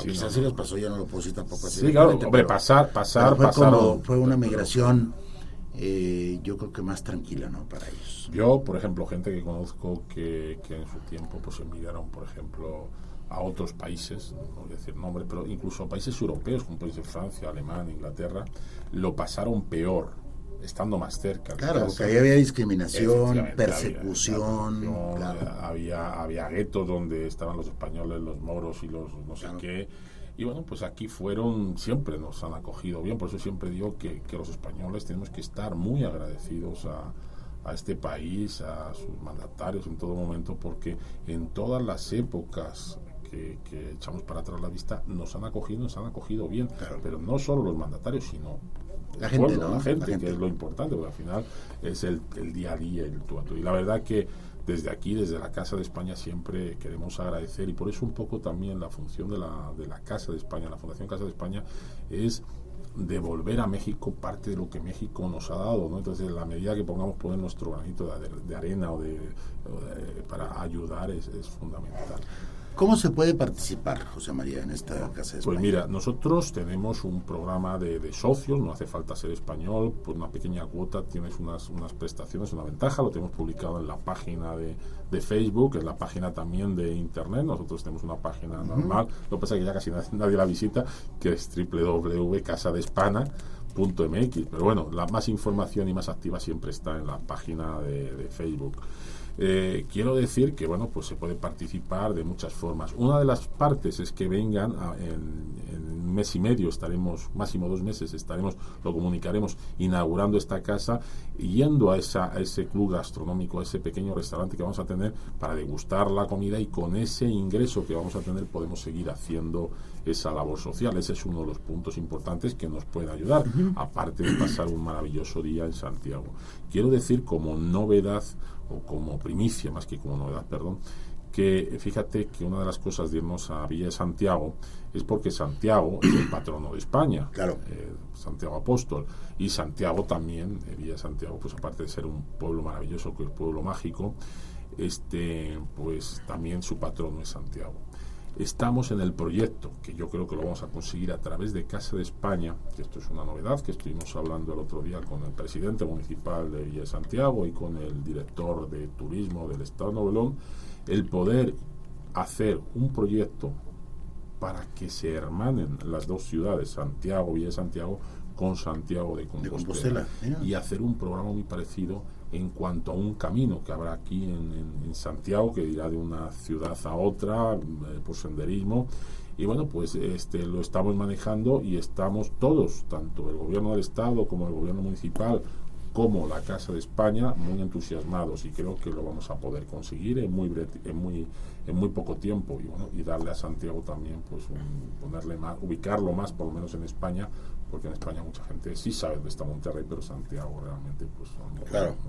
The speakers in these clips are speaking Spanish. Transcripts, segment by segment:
quizás sí los pasó, yo no lo puedo decir tampoco así. Sí, claro, hombre, pasar. Fue una migración, yo creo que más tranquila, ¿no? Para ellos. Yo, por ejemplo, gente que conozco que en su tiempo pues emigraron, por ejemplo, a otros países, no voy a decir nombres, pero incluso a países europeos, como puede ser Francia, Alemania, Inglaterra, lo pasaron peor, estando más cerca. Claro, porque ahí había discriminación, persecución. Había guetos donde estaban los españoles, los moros y los no sé qué. Y bueno, pues aquí siempre nos han acogido bien. Por eso siempre digo que los españoles tenemos que estar muy agradecidos a este país, a sus mandatarios en todo momento, porque en todas las épocas que echamos para atrás la vista, nos han acogido bien. Claro. Pero no solo los mandatarios, sino la gente, pueblo, ¿no? La gente, que es lo importante, porque al final es el día a día, el tú a tú. Y la verdad que desde aquí, desde la Casa de España, siempre queremos agradecer, y por eso un poco también la función de la Casa de España, la Fundación Casa de España, es devolver a México parte de lo que México nos ha dado, ¿no? Entonces, en la medida que podamos poner nuestro granito de arena para ayudar es fundamental. ¿Cómo se puede participar, José María, en esta Casa de España? Pues mira, nosotros tenemos un programa de socios, no hace falta ser español, por una pequeña cuota tienes unas prestaciones, una ventaja, lo tenemos publicado en la página de Facebook, en la página también de Internet. Nosotros tenemos una página normal, lo que pasa es que ya casi nadie la visita, que es www.casadespana.mx, pero bueno, la más información y más activa siempre está en la página de Facebook. Quiero decir que bueno, pues se puede participar de muchas formas. Una de las partes es que vengan en un mes y medio, estaremos, máximo 2 meses, lo comunicaremos, inaugurando esta casa, yendo a ese club gastronómico, a ese pequeño restaurante que vamos a tener para degustar la comida, y con ese ingreso que vamos a tener podemos seguir haciendo esa labor social. Ese es uno de los puntos importantes que nos puede ayudar, aparte de pasar un maravilloso día en Santiago. Quiero decir, como novedad, o como primicia, más que como novedad, perdón, que fíjate que una de las cosas de irnos a Villa de Santiago es porque Santiago es el patrono de España, claro. Santiago Apóstol, y Santiago también, Villa de Santiago, pues aparte de ser un pueblo maravilloso, que es pueblo mágico, pues también su patrono es Santiago. Estamos en el proyecto, que yo creo que lo vamos a conseguir a través de Casa de España, que esto es una novedad, que estuvimos hablando el otro día con el presidente municipal de Villa de Santiago y con el director de turismo del Estado de Nuevo León, el poder hacer un proyecto para que se hermanen las dos ciudades, Santiago, Villa de Santiago, con Santiago de Compostela. Y hacer un programa muy parecido en cuanto a un camino que habrá aquí en Santiago, que irá de una ciudad a otra por senderismo. Y bueno, pues lo estamos manejando, y estamos todos, tanto el gobierno del Estado como el gobierno municipal, como la Casa de España, muy entusiasmados, y creo que lo vamos a poder conseguir en muy poco tiempo, y bueno, y darle a Santiago también, pues ubicarlo más, por lo menos en España, porque en España mucha gente sí sabe dónde está Monterrey, pero Santiago realmente pues no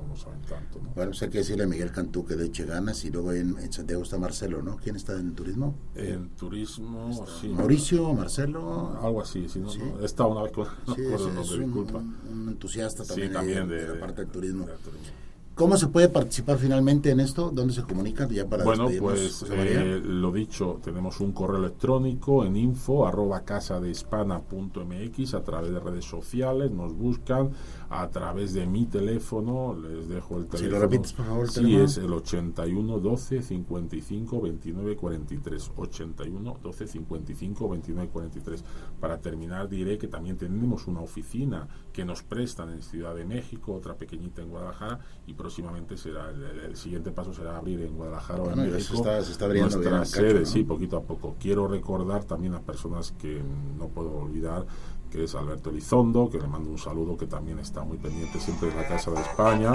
lo saben tanto, ¿no? Bueno, pues hay que decirle a Miguel Cantú que le eche ganas, y luego en Santiago está Marcelo, ¿no? ¿Quién está en turismo? En turismo, sí. Mauricio, Marcelo. Algo así, sí, ¿sí? He estado una vez con disculpa. Un entusiasta también, sí, también de la parte del turismo. De turismo. ¿Cómo se puede participar finalmente en esto? ¿Dónde se comunican? Ya para bueno, pues lo dicho, tenemos un correo electrónico en info@casadespana.mx, a través de redes sociales, nos buscan, a través de mi teléfono, les dejo el teléfono. Si lo repites, por favor. Sí, es el 81 12 55 29 43, 81 12 55 29 43. Para terminar, diré que también tenemos una oficina que nos prestan en Ciudad de México, otra pequeñita en Guadalajara, y próximamente será el siguiente paso será abrir en Guadalajara o en México se está abriendo nuestra sede, cacho, ¿no? Sí, poquito a poco. Quiero recordar también a personas que no puedo olvidar, que es Alberto Elizondo, que le mando un saludo, que también está muy pendiente siempre de la Casa de España.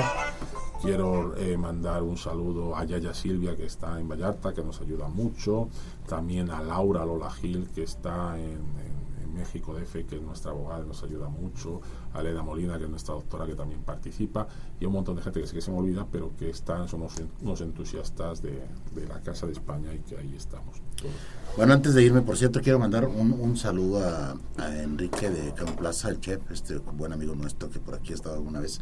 Quiero mandar un saludo a Yaya Silvia, que está en Vallarta, que nos ayuda mucho. También a Laura Lola Gil, que está en México DF, que es nuestra abogada, nos ayuda mucho. A Elena Molina, que es nuestra doctora, que también participa. Y un montón de gente que sí que se me olvida, pero que somos unos entusiastas de la Casa de España, y que ahí estamos todos. Bueno, antes de irme, por cierto, quiero mandar un saludo a Enrique de Camplaza, el chef, buen amigo nuestro que por aquí ha estado alguna vez.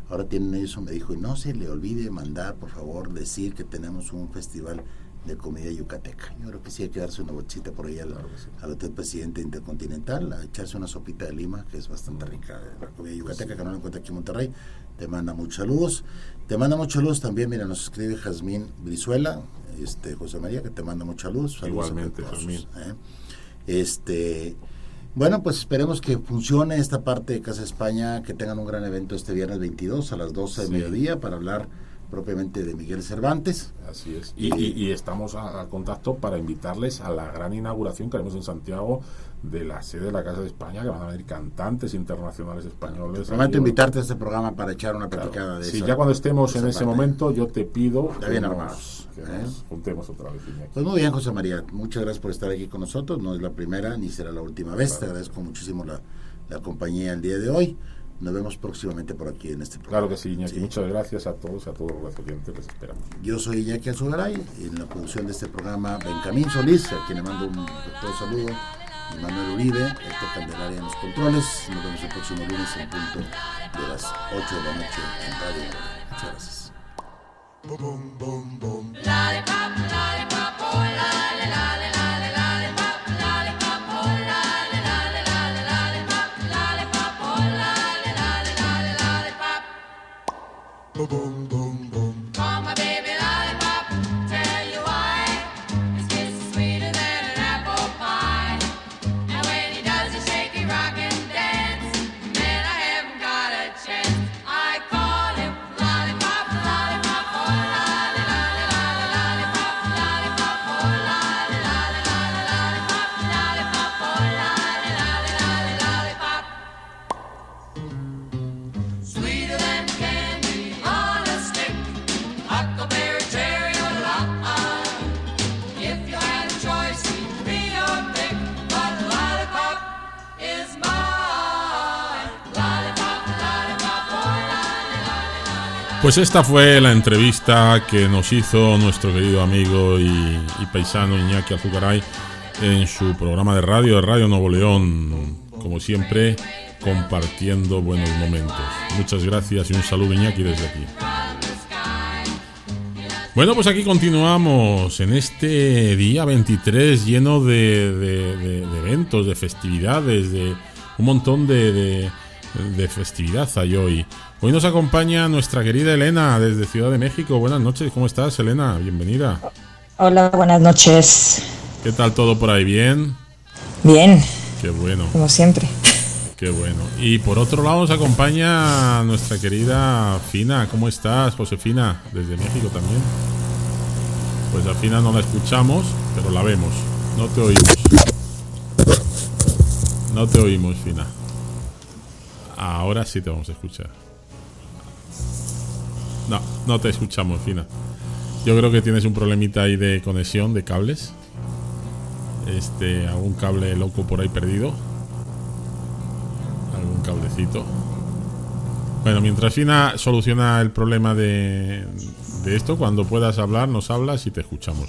Ahora tienen eso, me dijo, y no se le olvide mandar, por favor, decir que tenemos un festival de comida yucateca. Yo creo que sí hay que darse una bolsita por ahí al Hotel Presidente Intercontinental, a echarse una sopita de lima, que es bastante rica, la comida yucateca, que no la encuentra aquí en Monterrey. Te manda muchos saludos. Te manda muchos saludos también, mira, nos escribe Jazmín Brizuela, José María, que te manda muchos saludos. Igualmente, Jazmín. Bueno, pues esperemos que funcione esta parte de Casa España, que tengan un gran evento este viernes 22 a las 12 de mediodía para hablar propiamente de Miguel Cervantes. Así es. Y estamos a contacto para invitarles a la gran inauguración que haremos en Santiago de la sede de la Casa de España, que van a venir cantantes internacionales españoles. Prometo invitarte a este programa para echar una platicada de eso. Sí, ya cuando estemos en ese momento, yo te pido que nos juntemos otra vez. Pues muy bien, José María, muchas gracias por estar aquí con nosotros. No es la primera ni será la última vez. Te agradezco muchísimo la compañía el día de hoy. Nos vemos próximamente por aquí en este programa. Claro que sí, Iñaki. Sí. Muchas gracias a todos los oyentes. Les esperamos. Yo soy Iñaki Azugaray, en la producción de este programa Benjamín Solís, a quien le mando un saludo, Manuel Uribe, Héctor Candelaria en los controles. Nos vemos el próximo lunes en punto de las 8 de la noche en Radio. Muchas gracias. Boom, boom, boom. Lollipop, lollipop, oh, lolly, lolly, lolly, lollipop, lollipop, oh, lolly, lolly, lolly, lollipop, lollipop, oh, lolly, lolly, lolly, lollipop. Boom, boom, boom. Call my baby lollipop, tell you why. His kiss is sweeter than an apple pie. And when he does a shaky rock and dance, man, I haven't got a chance. I call him lollipop, lollipop, oh, lolly, lolly, lolly, lollipop, lollipop, oh, lolly, lolly, lolly, lollipop, lollipop, oh, lolly, lolly, lolly, lollipop. Sweeter than candy on a stick, huckleberry, cherry, or lolly. If you had a choice, he'd be your pick, but lollipop is mine. Lollipop, lollipop, oh, lolly, lolly, lolly. Pues esta fue la entrevista que nos hizo nuestro querido amigo y paisano Iñaki Azugaray en su programa de Radio Nuevo León, como siempre, compartiendo buenos momentos. Muchas gracias y un saludo, Iñaki, desde aquí. Bueno, pues aquí continuamos en este día 23 lleno de eventos, de festividades, de un montón de festividad hay hoy. Hoy nos acompaña nuestra querida Elena desde Ciudad de México. Buenas noches, ¿cómo estás, Elena? Bienvenida. Hola, buenas noches. ¿Qué tal todo por ahí? ¿Bien? Bien. Qué bueno. Como siempre. Qué bueno. Y por otro lado nos acompaña nuestra querida Fina. ¿Cómo estás, Josefina? Desde México también. Pues a Fina no la escuchamos, pero la vemos. No te oímos. No te oímos, Fina. Ahora sí te vamos a escuchar. No te escuchamos, Fina. Yo creo que tienes un problemita ahí de conexión de cables. Algún cable loco por ahí perdido. Algún cablecito. Bueno, mientras Fina soluciona el problema de esto, cuando puedas hablar, nos hablas y te escuchamos.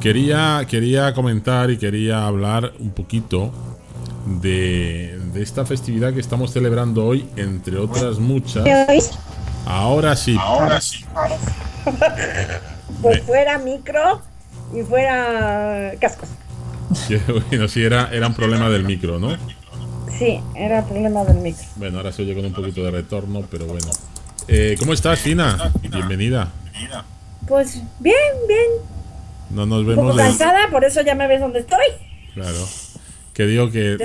Quería comentar y quería hablar un poquito de esta festividad que estamos celebrando hoy, entre otras muchas. Ahora sí. Pues fuera micro y fuera cascos. Que, bueno, sí, era un problema del micro, ¿no? Sí, era problema del micro. Bueno, ahora se oye con un poquito de retorno, pero bueno. ¿Cómo estás, Fina? Bienvenida. Pues bien. No nos vemos. Un poco cansada, por eso ya me ves donde estoy. Claro. Que digo que...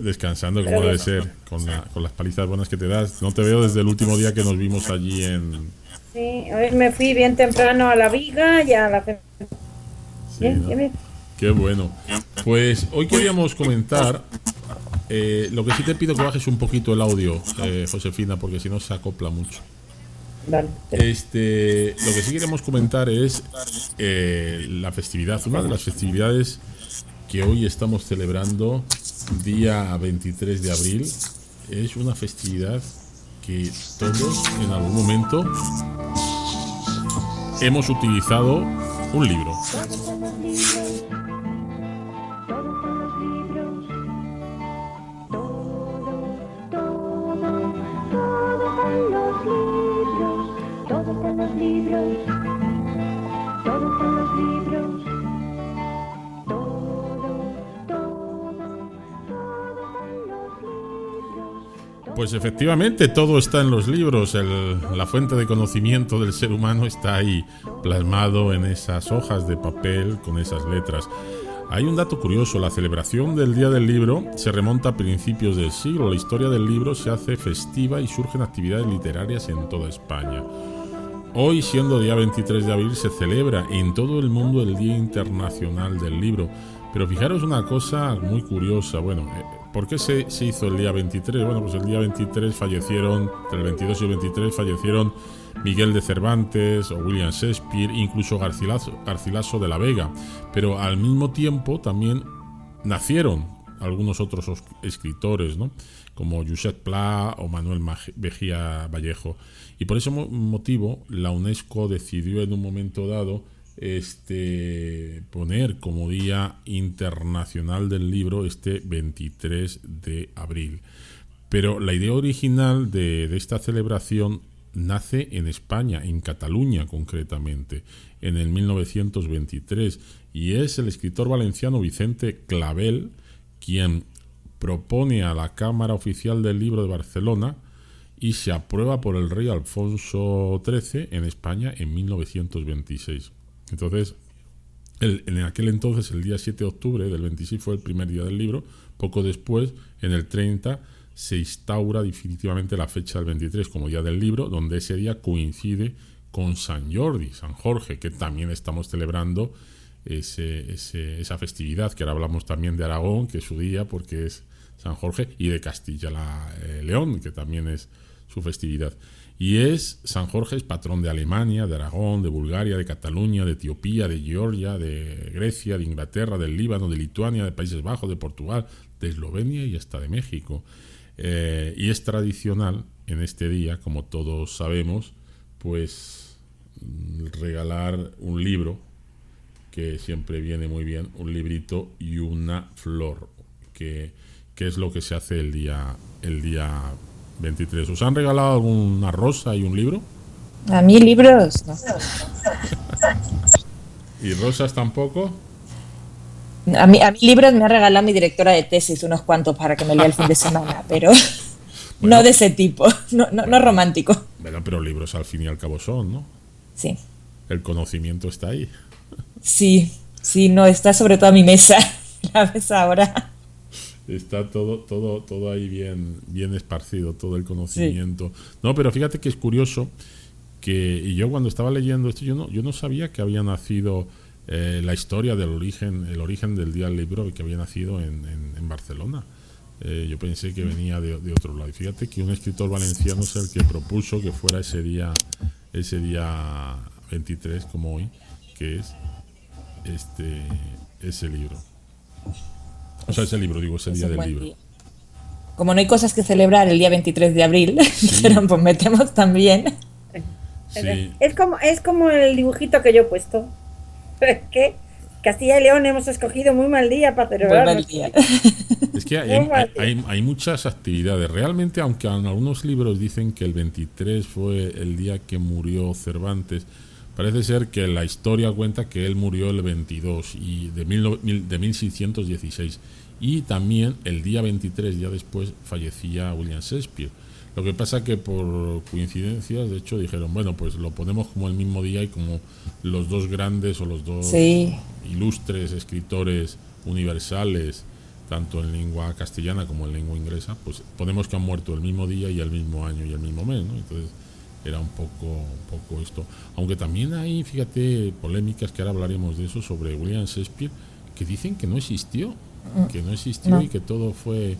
Descansando, como debe ser, con las palizas buenas que te das. No te veo desde el último día que nos vimos allí en... Sí, hoy me fui bien temprano a la viga y a la... Sí, bien. Qué bueno. Pues hoy queríamos comentar... lo que sí te pido que bajes un poquito el audio, Josefina, porque si no se acopla mucho. Vale. Lo que sí queremos comentar es la festividad, una de las festividades que hoy estamos celebrando, día 23 de abril. Es una festividad que todos en algún momento hemos utilizado un libro. Todos son los libros, todo, Pues efectivamente, todo está en los libros. La fuente de conocimiento del ser humano está ahí, plasmado en esas hojas de papel con esas letras. Hay un dato curioso: la celebración del Día del Libro se remonta a principios del siglo. La historia del libro se hace festiva y surgen actividades literarias en toda España. Hoy, siendo día 23 de abril, se celebra en todo el mundo el Día Internacional del Libro. Pero fijaros una cosa muy curiosa. Bueno, ¿por qué se hizo el día 23? Bueno, pues el día 23 fallecieron, entre el 22 y el 23 fallecieron Miguel de Cervantes o William Shakespeare, incluso Garcilaso de la Vega. Pero al mismo tiempo también nacieron algunos otros escritores, ¿no?, como Josep Pla o Manuel Mejía Vallejo. Y por ese motivo la UNESCO decidió en un momento dado poner como Día Internacional del Libro este 23 de abril. Pero la idea original de esta celebración nace en España, en Cataluña concretamente, en el 1923, y es el escritor valenciano Vicente Clavel quien propone a la Cámara Oficial del Libro de Barcelona y se aprueba por el rey Alfonso XIII en España en 1926. Entonces, en aquel entonces, el día 7 de octubre del 26 fue el primer día del libro. Poco después, en el 30, se instaura definitivamente la fecha del 23 como día del libro, donde ese día coincide con San Jordi, San Jorge, que también estamos celebrando esa festividad, que ahora hablamos también de Aragón, que es su día porque es San Jorge, y de Castilla-León, que también es su festividad. Y San Jorge es patrón de Alemania, de Aragón, de Bulgaria, de Cataluña, de Etiopía, de Georgia, de Grecia, de Inglaterra, del Líbano, de Lituania, de Países Bajos, de Portugal, de Eslovenia y hasta de México. Y es tradicional en este día, como todos sabemos, pues regalar un libro, que siempre viene muy bien, un librito y una flor, que es lo que se hace el día 23. ¿Os han regalado alguna rosa y un libro? A mí libros, no. ¿Y rosas tampoco? A mí libros me ha regalado mi directora de tesis, unos cuantos para que me lea el fin de semana, pero bueno, no de ese tipo, no romántico. Bueno, pero libros al fin y al cabo son, ¿no? Sí. El conocimiento está ahí. Sí, no, está sobre todo a mi mesa, la ves ahora. Está todo ahí bien esparcido, todo el conocimiento. Sí. No, pero fíjate que es curioso y yo cuando estaba leyendo esto, yo no sabía que había nacido la historia del el origen del Día del Libro, que había nacido en Barcelona. Yo pensé que venía de otro lado. Y fíjate que un escritor valenciano es el que propuso que fuera ese día 23 como hoy, que es ese libro. O sea, ese libro, digo, ese día del libro. Día. Como no hay cosas que celebrar el día 23 de abril, sí, pero pues metemos también. Sí. Es como el dibujito que yo he puesto. Es que Castilla y León hemos escogido muy mal día para celebrar. Muy mal día. Es que hay muchas actividades. Realmente, aunque en algunos libros dicen que el 23 fue el día que murió Cervantes, parece ser que la historia cuenta que él murió el 22 de 1616, y también el día 23, ya después, fallecía William Shakespeare. Lo que pasa que por coincidencias, de hecho, dijeron, bueno, pues lo ponemos como el mismo día, y como los dos grandes o los dos ilustres escritores universales, tanto en lengua castellana como en lengua inglesa, pues ponemos que han muerto el mismo día y el mismo año y el mismo mes, ¿no? Entonces era un poco esto. Aunque también hay, fíjate, polémicas, que ahora hablaremos de eso, sobre William Shakespeare, que dicen que no existió, no. Y que todo fue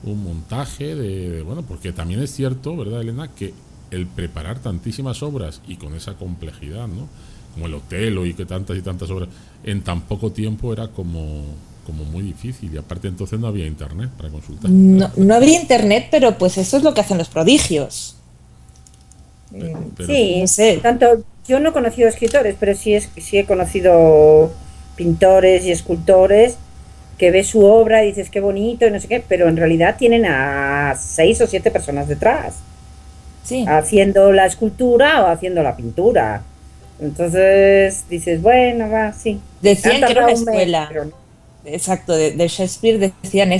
un montaje bueno, porque también es cierto, ¿verdad, Elena?, que el preparar tantísimas obras y con esa complejidad, ¿no?, como el Otelo y que tantas y tantas obras en tan poco tiempo, era como muy difícil, y aparte entonces no había internet para consultar. No habría internet, pero pues eso es lo que hacen los prodigios. Pero sí, no sé. Tanto yo no he conocido escritores, pero sí he conocido pintores y escultores que ves su obra y dices qué bonito y no sé qué, pero en realidad tienen a 6 o 7 personas detrás, haciendo la escultura o haciendo la pintura. Entonces dices, bueno, va, sí. Decían Han que era una tardado un mes, escuela. pero no. Exacto, de Shakespeare decían